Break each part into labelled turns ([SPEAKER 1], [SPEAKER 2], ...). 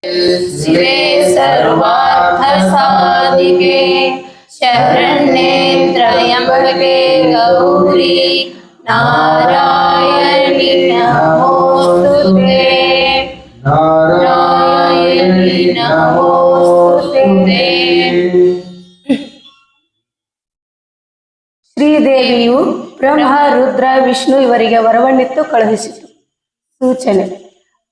[SPEAKER 1] शिवे सर्वार्थ साधिके शरण्ये त्र्यंबके गौरी नारायणी नमोस्तुते नारायणी नमोस्तुते।
[SPEAKER 2] ಶ್ರೀದೇವಿಯು ಬ್ರಹ್ಮ ರುದ್ರ ವಿಷ್ಣು ಇವರಿಗೆ ವರವನ್ನಿತ್ತು ಕಳುಹಿಸಿತು. ಸೂಚನೆ: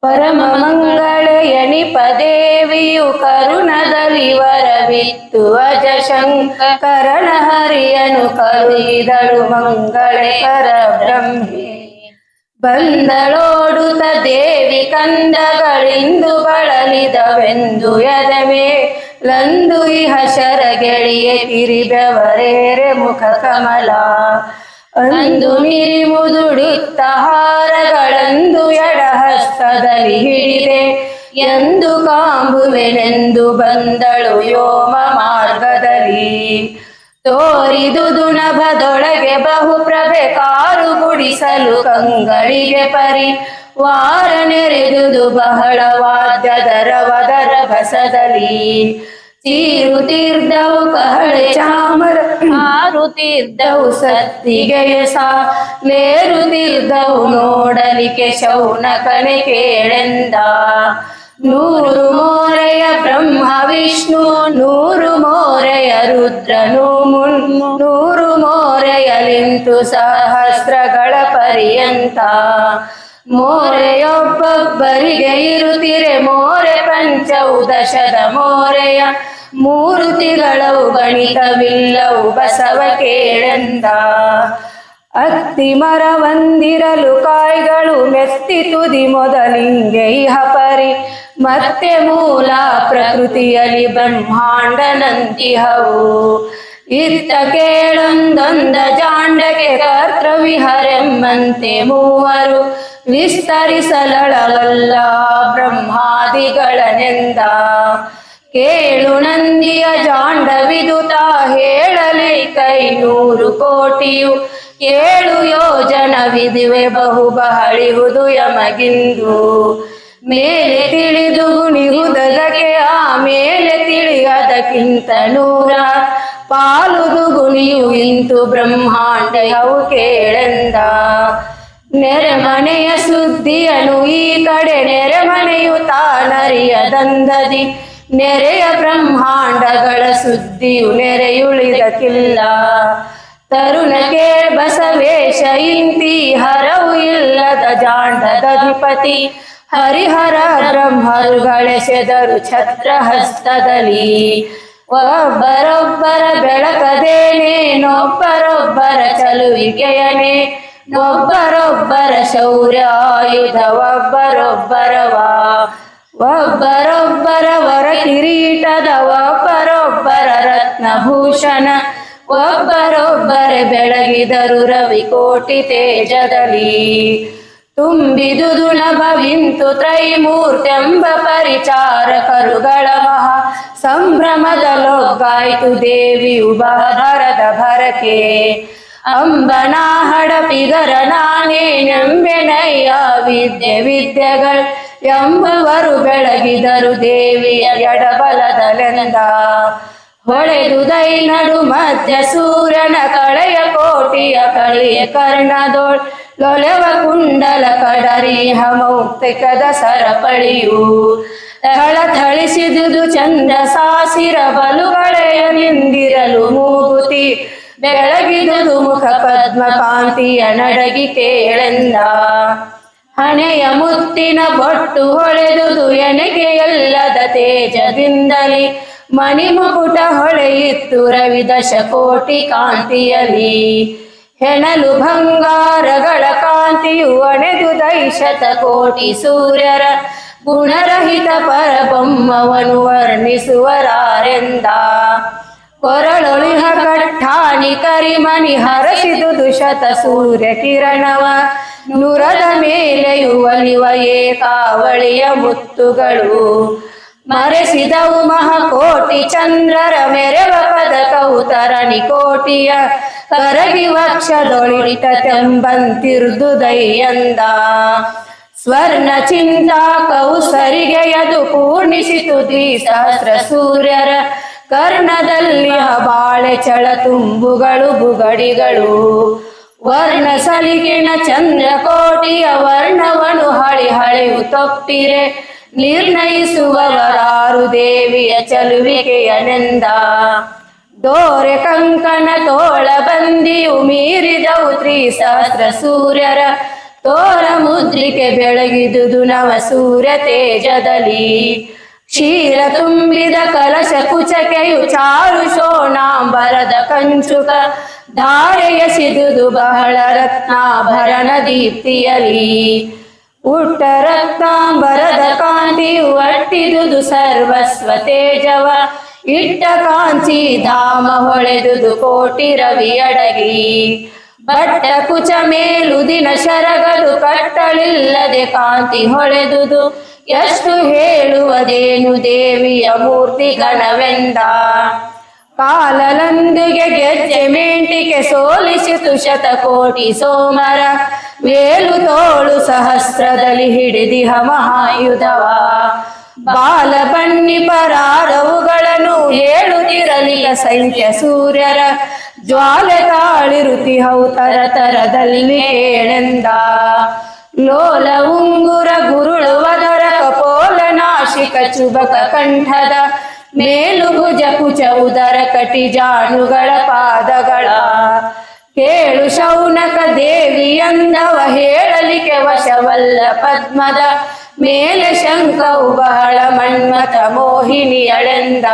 [SPEAKER 2] ಪರಮ ಮಂಗಳೆಯನಿಪ ದೇವಿಯು ಕರುಣದಲ್ಲಿ ವರವಿತ್ತು ಅಜ ಶಂಕರನ ಹರಿಯನು ಕರುಹಿದಳು ಮಂಗಳೆ ಪರಬ್ರಹ್ಮೆ. ಬಂದಳೋಡುತ್ತ ದೇವಿ ಕಂದಗಳಿಂದು ಬಳಲಿದವೆಂದು ಎದಮೆ ಲಂದು ಇಹ ಶರಗೆಳಿಯೆ ತಿರಿಬೆವರೇರೆ ಮುಖ ಕಮಲ ಅಂದು ಮಿರಿಮುದುಡುತ್ತ ಹಾರಗಳಂದು ಎಡಹಸ್ತದಲ್ಲಿ ಹಿಡಿದೆ ಎಂದು ಕಾಂಬುವೆನೆಂದು ಬಂದಳು ವ್ಯೋಮ ಮಾರ್ಗದಲ್ಲಿ. ತೋರಿದುದು ನಭದೊಳಗೆ ಬಹುಪ್ರಭೆ ಕಾರು ಗುಡಿಸಲು ಕಂಗಳಿಗೆ ಪರಿವಾರ ನೆರೆದುದು ಬಹಳ ವಾದ್ಯದರ ವದರ ಬಸದಲ್ಲಿ. ತೀರುತ್ತಿರ್ದವು ಕಹಳೆ ಚಾಮರ ಹಾರುತ್ತಿರ್ದವು ಸತ್ತಿಗೆಯ ಸಾಲೇರುತ್ತಿರ್ದವು ನೋಡಲಿಕ್ಕೆ ಶೌನಕನೆ ಕೇಳೆಂದ. ನೂರು ಮೋರೆಯ ಬ್ರಹ್ಮ ವಿಷ್ಣು ನೂರು ಮೋರೆಯ ರುದ್ರನು ನೂರು ಮೋರೆಯಲಿಂತು ಸಹಸ್ರಗಳ ಪರ್ಯಂತ. ಮೋರೆಯೊಬ್ಬೊಬ್ಬರಿಗೆ ಇರುತ್ತಿರೆ ಮೋರೆ ಪಂಚವು ದಶದ ಮೋರೆಯ ಮೂರ್ತಿಗಳವು ಗಣಿತವಿಲ್ಲವು ಬಸವ ಕೇಳೆಂದ. ಅತ್ತಿ ಮರವಂದಿರಲು ಕಾಯ್ಗಳು ಮೆತ್ತಿ ತುದಿ ಮೊದಲಿಂಗೆ ಇಹ ಪರಿ ಮತ್ತೆ ಮೂಲ ಪ್ರಕೃತಿಯಲ್ಲಿ ಬ್ರಹ್ಮಾಂಡನಂತಿಹವು. ಇತ್ತ ಕೇಳೊಂದೊಂದ ಜಾಂಡಗೆ ಕರ್ತೃವಿಹರೆಂಬಂತೆ ಮೂವರು ವಿಸ್ತರಿಸಲಳವಲ್ಲ ಬ್ರಹ್ಮಾದಿಗಳನೆಂದ. ಕೇಳು ನಂದಿಯ ಜಾಂಡವಿದುತ ಹೇಳಲಿ 500 ಕೋಟಿಯು 7 ಯೋಜನವಿದುವೆ ಬಹು ಬಹಳಿಹುದು ಯಮಗಿಂದು. ಮೇಲೆ ತಿಳಿದು ಗುಣಿಹುದಕ್ಕೆ ಆಮೇಲೆ ತಿಳಿಯದಕ್ಕಿಂತ 100 ಪಾಲುದು ಗುಣಿಯು ಇಂತು ಬ್ರಹ್ಮಾಂಡವು ಕೇಳೆಂದ. ನೆರೆಮನೆಯ ಸುದ್ದಿಯನು ಈ ಕಡೆ ನೆರೆಮನೆಯು ತಾನರಿಯದಂದದಿ ನೆರೆಯ ಬ್ರಹ್ಮಾಂಡಗಳ ಸುದ್ದಿಯು ನೆರೆಯುಳಿದಕ್ಕಿಲ್ಲ. ತರುಣಕ್ಕೆ ಬಸವೇಶ ಇಂತಿ ಹರವು ಇಲ್ಲದ ಜಾಂಡದಧಿಪತಿ ಹರಿಹರ ಬ್ರಹ್ಮರುಗಳೆಸೆದರು ಛತ್ರಹಸ್ತದಲ್ಲಿ. ಒಬ್ಬರೊಬ್ಬರ ಬೆಳಕದೇನೇನೊಬ್ಬರೊಬ್ಬರ ಚಲುವಿಕೆಯನೇ ಒಬ್ಬರೊಬ್ಬರ ಶೌರ್ಯಾಯುಧ ಒಬ್ಬರೊಬ್ಬರವ ಒಬ್ಬರೊಬ್ಬರ ವರ ಕಿರೀಟದ ಒಬ್ಬರೊಬ್ಬರ ರತ್ನಭೂಷಣ ಒಬ್ಬರೊಬ್ಬರ ಬೆಳಗಿದರು ರವಿಕೋಟಿ ತೇಜದಲ್ಲಿ. ತುಂಬಿದುದು ನಭವಿಂತು ತ್ರೈಮೂರ್ತೆಂಬ ಪರಿಚಾರಕರುಗಳ ಮಹಾ ಸಂಭ್ರಮದಲ್ಲೊಗ್ಗಾಯ್ತು ದೇವಿಯು ಬಹರದ ಭರಕೆ. ಅಂಬನಾ ಹಡಪಿಗರ ನಾನೇನೆಂಬೆನಯ್ಯ ವಿದ್ಯೆ ವಿದ್ಯೆಗಳು ಎಂಬವರು ಬೆಳಗಿದರು ದೇವಿಯ ಎಡಬಲದಲೆಂದ. ಹೊಳೆದುದೈ ನಡು ಮಧ್ಯ ಸೂರ್ಯನ ಕಳೆಯ ಕೋಟಿಯ ಕಳಿಯ ಕರ್ಣದೋಳ್ ಲೊಲೆವ ಕುಂಡಲ ಕಡರಿಹ ಮೌಕ್ತಿಕದ ಸರಪಳಿಯು. ಥಳಿಸಿದುದು ಚಂದ್ರ ಸಾಸಿರ ಬಲುಗಳೆಯ ನಿಂದಿರಲು ಮೂಗುತಿ ಬೆಳಗಿದುದು ಮುಖ ಪದ್ಮ ಕಾಂತಿಯ ನಡಗಿ ಕೇಳೆಂದ. ಹಣೆಯ ಮುತ್ತಿನ ಬೊಟ್ಟು ಹೊಳೆದುದು ಎನಗೆಯಲ್ಲದ ತೇಜದಿಂದಲಿ ಮಣಿಮುಕುಟ ಹೊಳೆಯಿತ್ತು ರವಿ ದಶಕೋಟಿ ಕಾಂತಿಯಲಿ. ಹೆಣಲು ಬಂಗಾರಗಳ ಕಾಂತಿಯು ಅಣೆದು ದೈಶತಕೋಟಿ ಸೂರ್ಯರ ಗುಣರಹಿತ ಪರಬೊಮ್ಮವನು ವರ್ಣಿಸುವರಾರೆಂದ. ಕೊರಳೊಳಿಹ ಕಟ್ಟಾಣಿ ಕರಿಮಣಿ ಹರಸಿದುದು ಶತ ಸೂರ್ಯ ಕಿರಣವ ನುರದ ಮೇಲೆಯು ಒಲಿವ ಏಕಾವಳಿಯ ಮುತ್ತುಗಳು. ಮರೆಸಿದವು ಮಹಾಕೋಟಿ ಚಂದ್ರರ ಮೆರೆವ ಪದಕವು ತರಣಿ ಕೋಟಿಯ ಕರಗಿ ವಕ್ಷದೊಳಿಟ ತೆಂಬಂತಿರ್ದುದಯ್ಯಂದ. ಸ್ವರ್ಣ ಚಿಂತಾ ಕೌಸರಿಗೆಯದು ಪೂರ್ಣಿಸಿತು ದ್ವಿಸಹಸ್ರ ಸೂರ್ಯರ ಕರ್ಣದಲ್ಲಿ ಬಾಳೆ ಚಳ ತುಂಬುಗಳು ಬುಗಡಿಗಳು ವರ್ಣ ಸಲಿಗಿನ ಚಂದ್ರಕೋಟಿಯ ವರ್ಣವನು ಹಳೆಯು ತೊಪ್ಪಿರೆ ನಿರ್ಣಯಿಸುವವರಾರು ದೇವಿಯ ಚಲುವಿಕೆಯನೆಂದ ಡೋರೆ ಕಂಕಣ ತೋಳ ಬಂದಿಯು ಮೀರಿದವು ತ್ರಿಸಹಸ್ರ ಸೂರ್ಯರ ತೋರ ಮುದ್ರಿಕೆ ಬೆಳಗಿದುದು ನವ ಸೂರ್ಯ ತೇಜದಲ್ಲಿ ಕ್ಷೀರ ತುಂಬಿದ ಕಲಶ ಕುಚಕೆಯು ಚಾರು ಶೋಣಾಂಬರದ ಕಂಚುಕ ಧಾರೆಯ ಸಿದುದು ಬಹಳ ರತ್ನಾಭರಣ ದೀಪ್ತಿಯಲಿ ಉಟ್ಟ ರತ್ನಾಂಬರದ ಕಾಂತಿಯು ಅಟ್ಟಿದುದು ಸರ್ವಸ್ವ ತೇಜವ ಇಟ್ಟ ಕಾಂಚಿ ಧಾಮ ಹೊಳೆದುದು ಕೋಟಿ ರವಿಯಡಗಿ ಬಟ್ಟ ಕುಚ ಮೇಲುದಿನ ಶರಗದು ಕಟ್ಟಲಿಲ್ಲದೆ ಕಾಂತಿ ಹೊಳೆದುದು ಎಷ್ಟು ಹೇಳುವುದೇನು ದೇವಿಯ ಮೂರ್ತಿ ಗಣವೆಂದ ಕಾಲಲಂದುಗೆ ಗೆಜ್ಜೆ ಮೆಂಟಿಕೆ ಸೋಲಿಸಿತು ಶತಕೋಟಿ ಸೋಮರ ವೇಲು ತೋಳು ಸಹಸ್ರದಲ್ಲಿ ಹಿಡಿದಿಹ ಮಹಾಯುಧವ ಬಾಲ ಬನ್ನಿ ಪರಾರವುಗಳನ್ನು ಹೇಳುತ್ತಿರಲಿಲ್ಲ ಸಂಖ್ಯ ಸೂರ್ಯರ ಜ್ವಾಲೆ ತಾಳಿರುತಿಹವು ತರತರದಲ್ಲಿ ಕೇಳೆಂದ ಲೋಲ ಉಂಗುರ ಗುರುಳುವದರ ಕಪೋಲ ನಾಶಿಕ ಚುಬಕ ಕಂಠದ ಮೇಲು ಭುಜ ಕುಚ ಉದರ ಕಟಿ ಜಾನುಗಳ ಪಾದಗಳ ಕೇಳು ಶೌನಕ ದೇವಿಯಂದವ ಹೇಳಲಿಕ್ಕೆ ವಶವಲ್ಲ ಪದ್ಮದ ಮೇಲೆ ಶಂಕವು ಬಹಳ ಮನ್ಮಥ ಮೋಹಿನಿಯಳೆಂದ